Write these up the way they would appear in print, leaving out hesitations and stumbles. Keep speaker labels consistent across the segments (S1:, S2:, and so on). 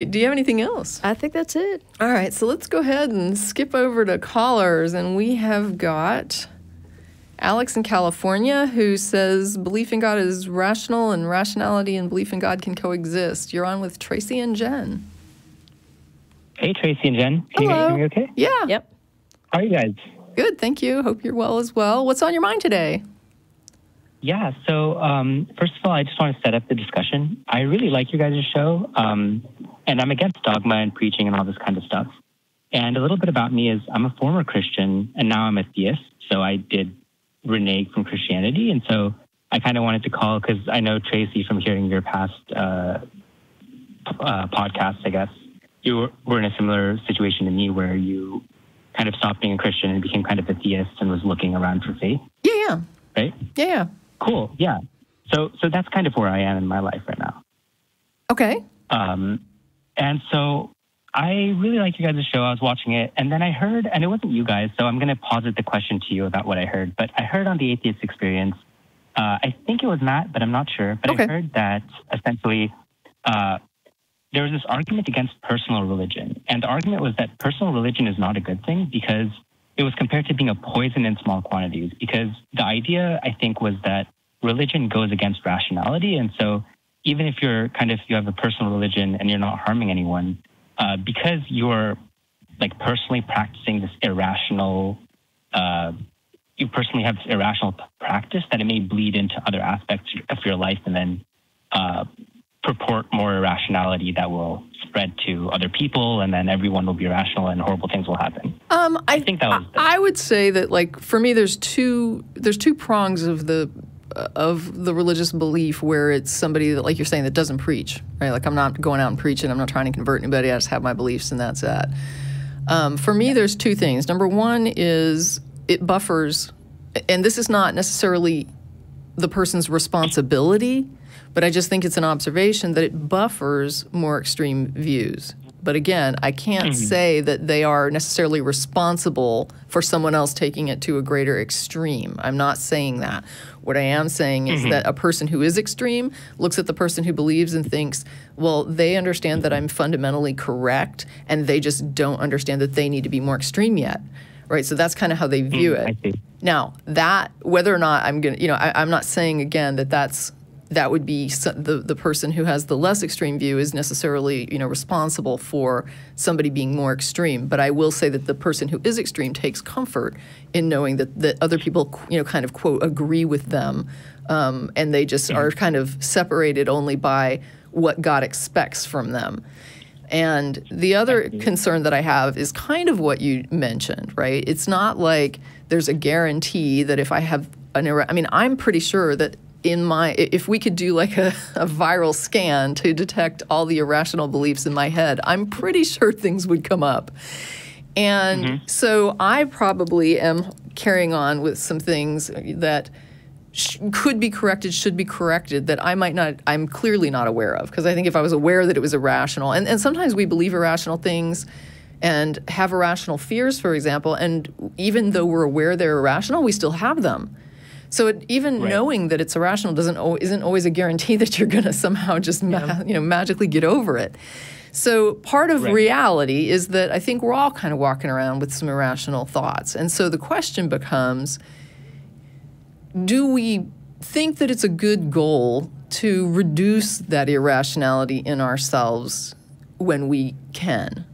S1: Do you have anything else?
S2: I think that's it.
S1: All right, so let's go ahead and skip over to callers, and we have got Alex in California who says belief in God is rational and rationality and belief in God can coexist. You're on with Tracie and Jen.
S3: Hey, Tracie and Jen. Can
S1: Hello.
S3: you hear me okay?
S1: Yeah.
S2: Yep.
S3: How are you guys?
S1: Good, thank you. Hope you're well as well. What's on your mind today?
S3: Yeah, so first of all, I just want to set up the discussion. I really like your guys' show, and I'm against dogma and preaching and all this kind of stuff. And a little bit about me is I'm a former Christian, and now I'm a theist, so I did renege from Christianity, and so I kind of wanted to call because I know, Tracie, from hearing your past podcasts, I guess, you were in a similar situation to me where you kind of stopped being a Christian and became kind of a theist and was looking around for faith.
S1: Yeah.
S3: Right?
S1: Yeah.
S3: Cool. Yeah. So that's kind of where I am in my life right now.
S1: Okay.
S3: And so I really like you guys' show. I was watching it, and then I heard, and it wasn't you guys, so I'm going to posit the question to you about what I heard. But I heard on the Atheist Experience, I think it was Matt, but I'm not sure. But okay. I heard that essentially there was this argument against personal religion. And the argument was that personal religion is not a good thing because it was compared to being a poison in small quantities. Because the idea, I think, was that religion goes against rationality. And so even if you have a personal religion and you're not harming anyone, because you're like personally practicing this irrational, you personally have this irrational practice, that it may bleed into other aspects of your life and then purport more irrationality that will spread to other people, and then everyone will be irrational and horrible things will happen. I think that was.
S1: I would say that, like, for me, there's two prongs of the religious belief where it's somebody that, like you're saying, that doesn't preach, right? Like, I'm not going out and preaching. I'm not trying to convert anybody. I just have my beliefs, and that's that. For me, there's two things. Number one is it buffers, and this is not necessarily the person's responsibility, but I just think it's an observation that it buffers more extreme views. But again, I can't say that they are necessarily responsible for someone else taking it to a greater extreme. I'm not saying that. What I am saying is that a person who is extreme looks at the person who believes and thinks, well, they understand that I'm fundamentally correct, and they just don't understand that they need to be more extreme yet. Right, so that's kind of how they view it.
S3: I see.
S1: Now, that, whether or not I'm going to, I'm not saying, again, that would be the person who has the less extreme view is necessarily, responsible for somebody being more extreme. But I will say that the person who is extreme takes comfort in knowing that other people, kind of, quote, agree with them. And they just are kind of separated only by what God expects from them. And the other concern that I have is kind of what you mentioned, right? It's not like there's a guarantee that if I have I'm pretty sure that if we could do like a viral scan to detect all the irrational beliefs in my head, I'm pretty sure things would come up. And so I probably am carrying on with some things that could be corrected, should be corrected, that I'm clearly not aware of. Because I think if I was aware that it was irrational, and sometimes we believe irrational things and have irrational fears, for example, and even though we're aware they're irrational, we still have them. So knowing that it's irrational isn't always a guarantee that you're going to somehow just magically get over it. So part of reality is that I think we're all kind of walking around with some irrational thoughts. And so the question becomes, do we think that it's a good goal to reduce that irrationality in ourselves when we can,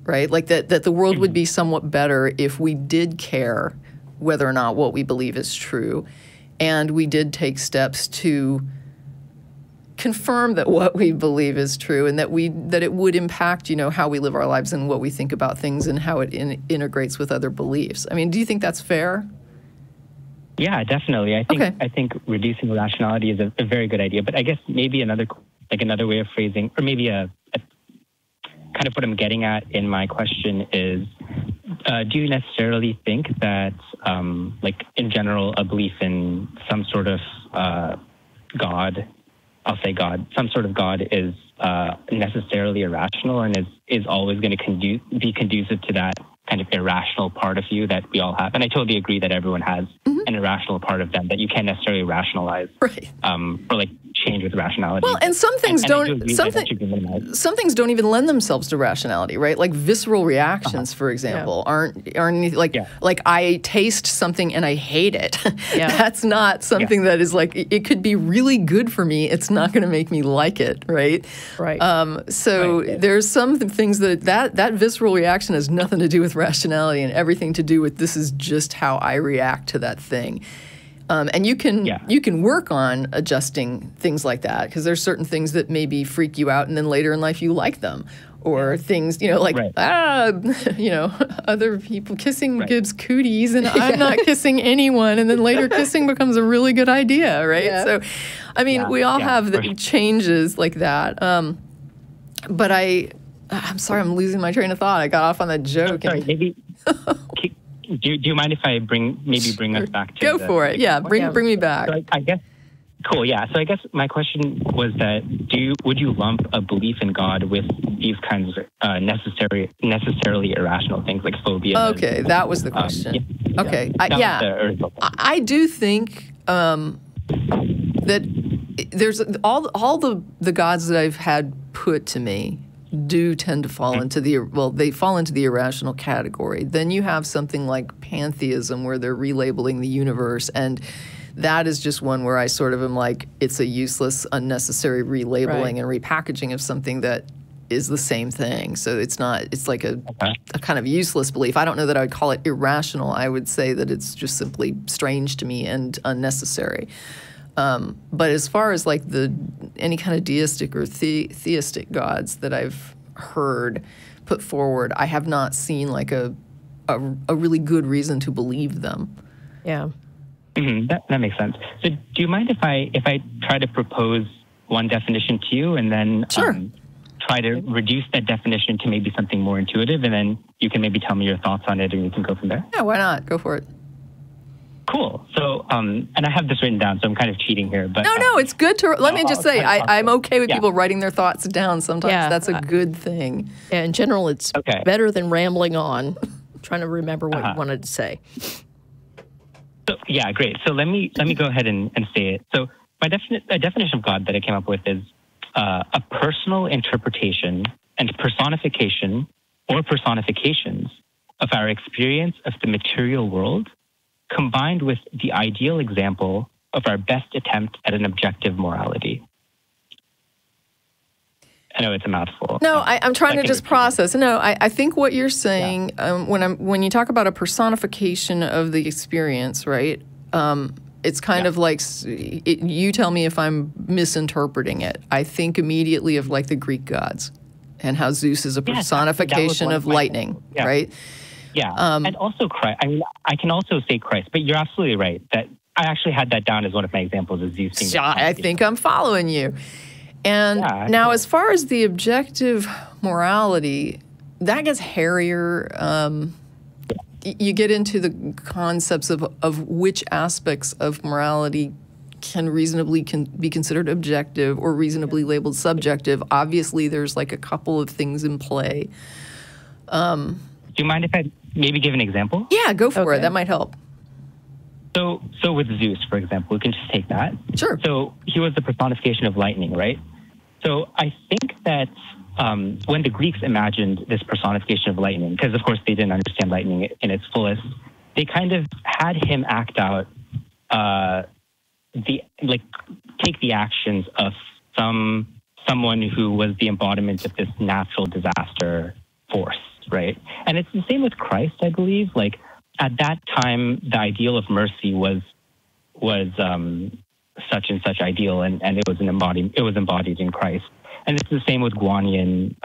S1: right? Like that the world would be somewhat better if we did care whether or not what we believe is true, and we did take steps to confirm that what we believe is true, and that it would impact, how we live our lives and what we think about things and how it integrates with other beliefs. I mean, do you think that's fair?
S3: Yeah, definitely. I think reducing rationality is a very good idea. But I guess maybe another way of phrasing, or maybe a kind of what I'm getting at in my question is, do you necessarily think that, like in general, a belief in some sort of God, I'll say God, some sort of God is necessarily irrational and is always going to be conducive to that kind of irrational part of you that we all have? And I totally agree that everyone has an irrational part of them that you can't necessarily rationalize,
S1: right?
S3: Or like change with rationality.
S1: Well, and some things don't. Some things don't even lend themselves to rationality, right? Like visceral reactions, for example, aren't like like I taste something and I hate it. That's not something that is like it could be really good for me. It's not going to make me like it, right? Right. So there's some things that visceral reaction has nothing to do with rationality and everything to do with this is just how I react to that thing. And you can work on adjusting things like that because there's certain things that maybe freak you out and then later in life you like them. Or things, you know, like, you know, other people kissing gives cooties and I'm not kissing anyone. And then later kissing becomes a really good idea, right? So, I mean, we all have the changes like that. But I'm sorry, I'm losing my train of thought. I got off on that joke.
S3: Sorry, maybe... Do you mind if I bring us back to
S1: Go for it. Yeah, bring me back.
S3: So I guess cool. Yeah. So I guess my question was that would you lump a belief in God with these kinds of necessarily irrational things like phobia?
S1: Okay, that was the question. Okay. I do think that there's all the gods that I've had put to me do tend to fall into they fall into the irrational category. Then you have something like pantheism where they're relabeling the universe, and that is just one where I sort of am like, it's a useless, unnecessary relabeling and repackaging of something that is the same thing. So it's like a kind of useless belief. I don't know that I would call it irrational. I would say that it's just simply strange to me and unnecessary. But as far as like any kind of deistic or theistic gods that I've heard put forward, I have not seen like a really good reason to believe them.
S2: Yeah.
S3: That makes sense. So do you mind if I try to propose one definition to you and then try to reduce that definition to maybe something more intuitive, and then you can maybe tell me your thoughts on it and we can go from there?
S1: Yeah, why not? Go for it.
S3: Cool. So, and I have this written down, so I'm kind of cheating here. But
S1: no, it's good to. Let me just say, I'm okay with people writing their thoughts down. Sometimes that's a good thing.
S2: Yeah, in general, it's better than rambling on, trying to remember what you wanted to say.
S3: So, yeah, great. So let me go ahead and say it. So my definition of God that I came up with is a personal interpretation and personification or personifications of our experience of the material world, combined with the ideal example of our best attempt at an objective morality. I know it's a mouthful.
S1: No, I'm trying to just process. No, I think what you're saying when you talk about a personification of the experience, right? It's kind of like you tell me if I'm misinterpreting it. I think immediately of like the Greek gods and how Zeus is a personification of lightning, right?
S3: Yeah, and also Christ. I mean, I can also say Christ, but you're absolutely right that I actually had that down as one of my examples of Zeus.
S1: I think I'm following you. And now, as far as the objective morality, that gets hairier. You get into the concepts of which aspects of morality can reasonably be considered objective or reasonably labeled subjective. Obviously, there's like a couple of things in play.
S3: Do you mind if I maybe give an example?
S1: Yeah, go for it. That might help.
S3: So with Zeus, for example, we can just take that.
S1: Sure.
S3: So he was the personification of lightning, right? So I think that when the Greeks imagined this personification of lightning, because of course they didn't understand lightning in its fullest, they kind of had him act out take the actions of someone who was the embodiment of this natural disaster force, right? And it's the same with Christ, I believe. Like at that time, the ideal of mercy was such and such ideal, and it was embodied in Christ. And it's the same with Guanyin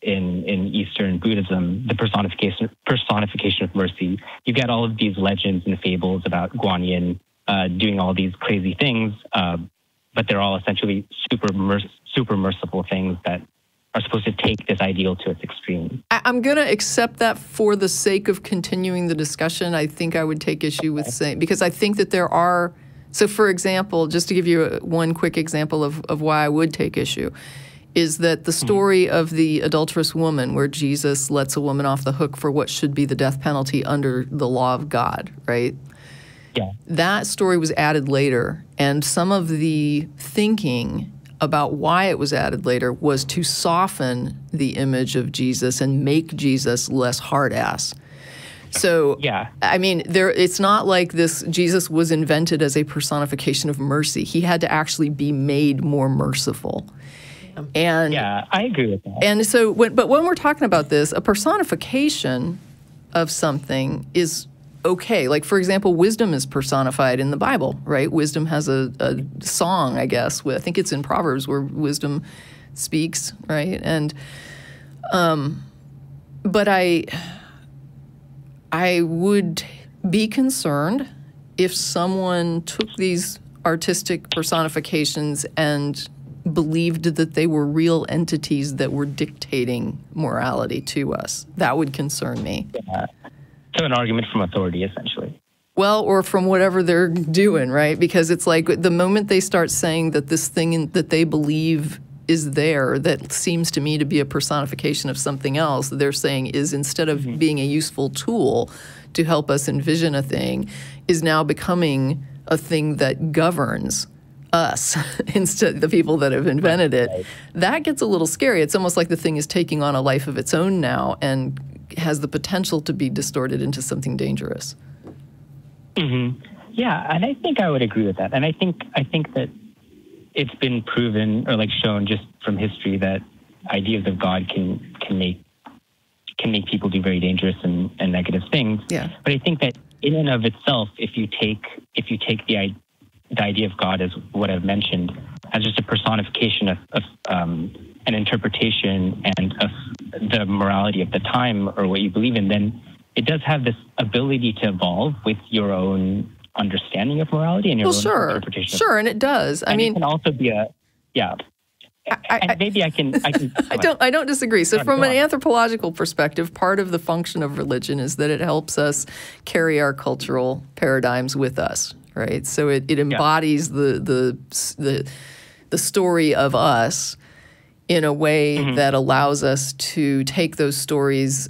S3: in Eastern Buddhism, the personification of mercy. You get all of these legends and fables about Guanyin doing all these crazy things, but they're all essentially super merciful things that are supposed to take this ideal to its extreme.
S1: I'm going to accept that for the sake of continuing the discussion. I think I would take issue with saying, because I think that there are, so for example, just to give you one quick example of why I would take issue, is that the story of the adulterous woman where Jesus lets a woman off the hook for what should be the death penalty under the law of God, right? that story was added later, and some of the thinking about why it was added later was to soften the image of Jesus and make Jesus less hard-ass. So, I mean, it's not like this Jesus was invented as a personification of mercy. He had to actually be made more merciful. And
S3: I agree with that.
S1: And so, but when we're talking about this, a personification of something is okay. Like, for example, wisdom is personified in the Bible, right? Wisdom has a song, I guess. I think it's in Proverbs where wisdom speaks, right? And, but I would be concerned if someone took these artistic personifications and believed that they were real entities that were dictating morality to us. That would concern me.
S3: So an argument from authority, essentially.
S1: Well, or from whatever they're doing, right? Because it's like the moment they start saying that this thing that they believe is there, that seems to me to be a personification of something else, they're saying is, instead of being a useful tool to help us envision a thing, is now becoming a thing that governs us instead the people that have invented it. That gets a little scary. It's almost like the thing is taking on a life of its own now and has the potential to be distorted into something dangerous.
S3: Yeah, and I think I would agree with that. And I think that it's been proven or like shown just from history that ideas of God can make people do very dangerous and negative things. Yeah. But I think that in and of itself, if you take the idea of God as what I've mentioned, as just a personification of an interpretation and of the morality of the time or what you believe in, then it does have this ability to evolve with your own understanding of morality and your own interpretation.
S1: Sure, and it does. I mean,
S3: it can also be maybe I can.
S1: I don't disagree. So from an anthropological perspective, part of the function of religion is that it helps us carry our cultural paradigms with us, right? So it embodies the story of us in a way that allows us to take those stories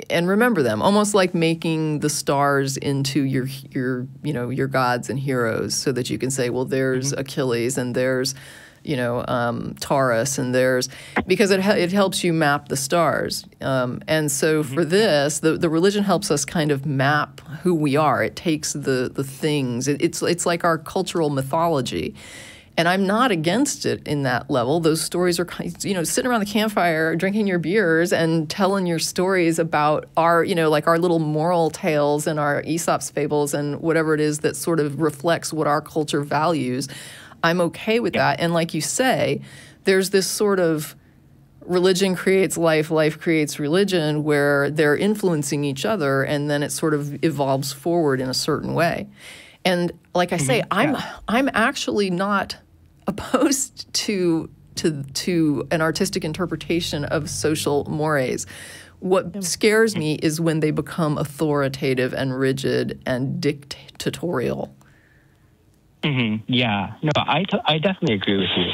S1: and remember them, almost like making the stars into your gods and heroes, so that you can say, well, there's Achilles and there's Taurus and there's, because it helps you map the stars. And so for this, the religion helps us kind of map who we are. It takes the things. It's like our cultural mythology. And I'm not against it in that level. Those stories are, sitting around the campfire, drinking your beers and telling your stories about our, like our little moral tales and our Aesop's fables and whatever it is that sort of reflects what our culture values. I'm okay with that. And like you say, there's this sort of religion creates life, life creates religion, where they're influencing each other, and then it sort of evolves forward in a certain way. And like I say, I'm actually not opposed to an artistic interpretation of social mores. What scares me is when they become authoritative and rigid and dictatorial.
S3: Yeah, no, I definitely agree with you.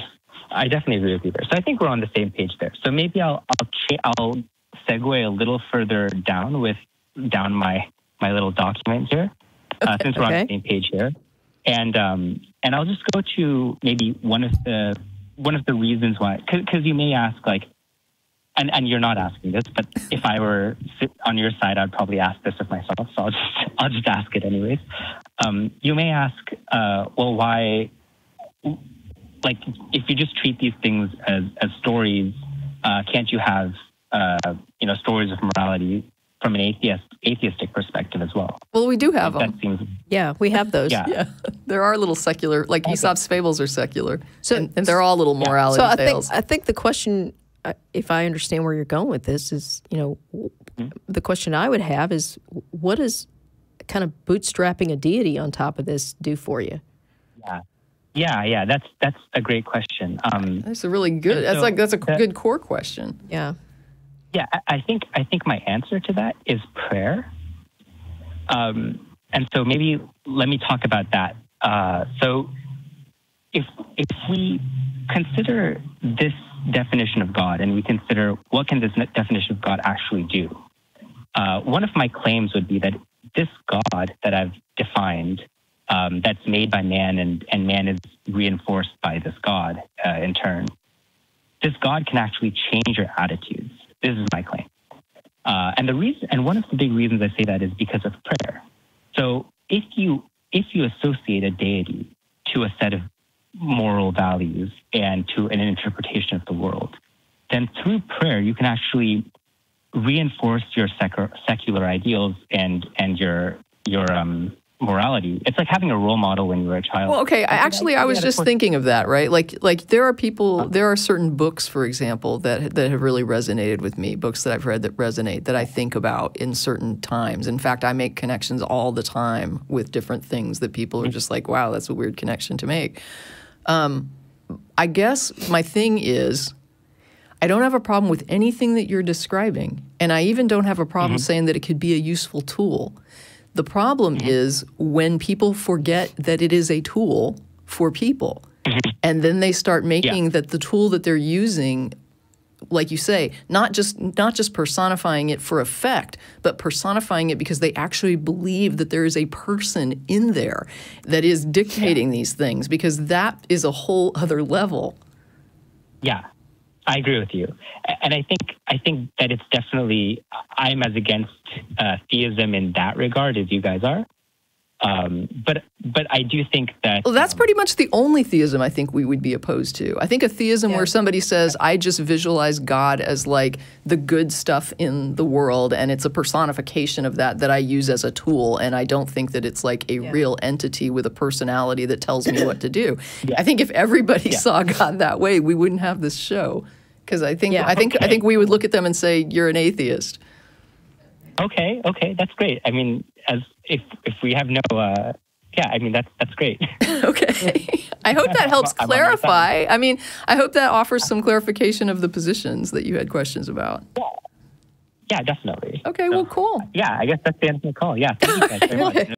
S3: I definitely agree with you there. So I think we're on the same page there. So maybe I'll segue a little further down my little document here, since we're on the same page here. And I'll just go to maybe one of the reasons why, because you may ask, like, and you're not asking this, but if I were on your side, I'd probably ask this of myself. So I'll just ask it anyways. You may ask, well, why? Like, if you just treat these things as stories, can't you have stories of morality from an atheistic perspective as well?
S1: Well, we do have them.
S2: Yeah, we have those.
S1: Yeah. There are little secular, like Aesop's fables are secular, so, and they're all little morality tales.
S2: I think the question, if I understand where you're going with this, is, the question I would have is, what does kind of bootstrapping a deity on top of this do for you?
S3: Yeah. That's a great question.
S1: That's a really good. That's a good core question.
S2: Yeah.
S3: Yeah, I think my answer to that is prayer. And so maybe let me talk about that. So if we consider this definition of God and we consider what can this definition of God actually do, one of my claims would be that this God that I've defined, that's made by man, and man is reinforced by this God in turn, this God can actually change your attitudes. This is my claim. And one of the big reasons I say that is because of prayer. So if you associate a deity to a set of moral values and to an interpretation of the world, then through prayer you can actually reinforce your secular ideals and your morality. It's like having a role model when you were a child.
S1: Well, okay. I was just thinking of that, right? Like there are people, there are certain books, for example, that have really resonated with me. Books that I've read that resonate, that I think about in certain times. In fact, I make connections all the time with different things that people are just like, wow, that's a weird connection to make. I guess my thing is, I don't have a problem with anything that you're describing, and I even don't have a problem saying that it could be a useful tool. The problem is when people forget that it is a tool for people, and then they start making that the tool that they're using, like you say, not just personifying it for effect, but personifying it because they actually believe that there is a person in there that is dictating these things, because that is a whole other level.
S3: Yeah. I agree with you, and I think that it's definitely, I'm as against theism in that regard as you guys are, but I do think that,
S1: well, that's pretty much the only theism I think we would be opposed to. I think a theism where somebody says, I just visualize God as like the good stuff in the world, and it's a personification of that I use as a tool, and I don't think that it's like a real entity with a personality that tells me what to do. I think if everybody saw God that way, we wouldn't have this show. Because I think we would look at them and say, you're an atheist.
S3: Okay, that's great. I mean, if we have no, I mean, that's great.
S1: Okay. I hope that helps clarify. I mean, I hope that offers some clarification of the positions that you had questions about.
S3: Yeah, definitely.
S1: Okay, well, cool.
S3: Yeah, I guess that's the end of the call. Yeah, thank you guys very much.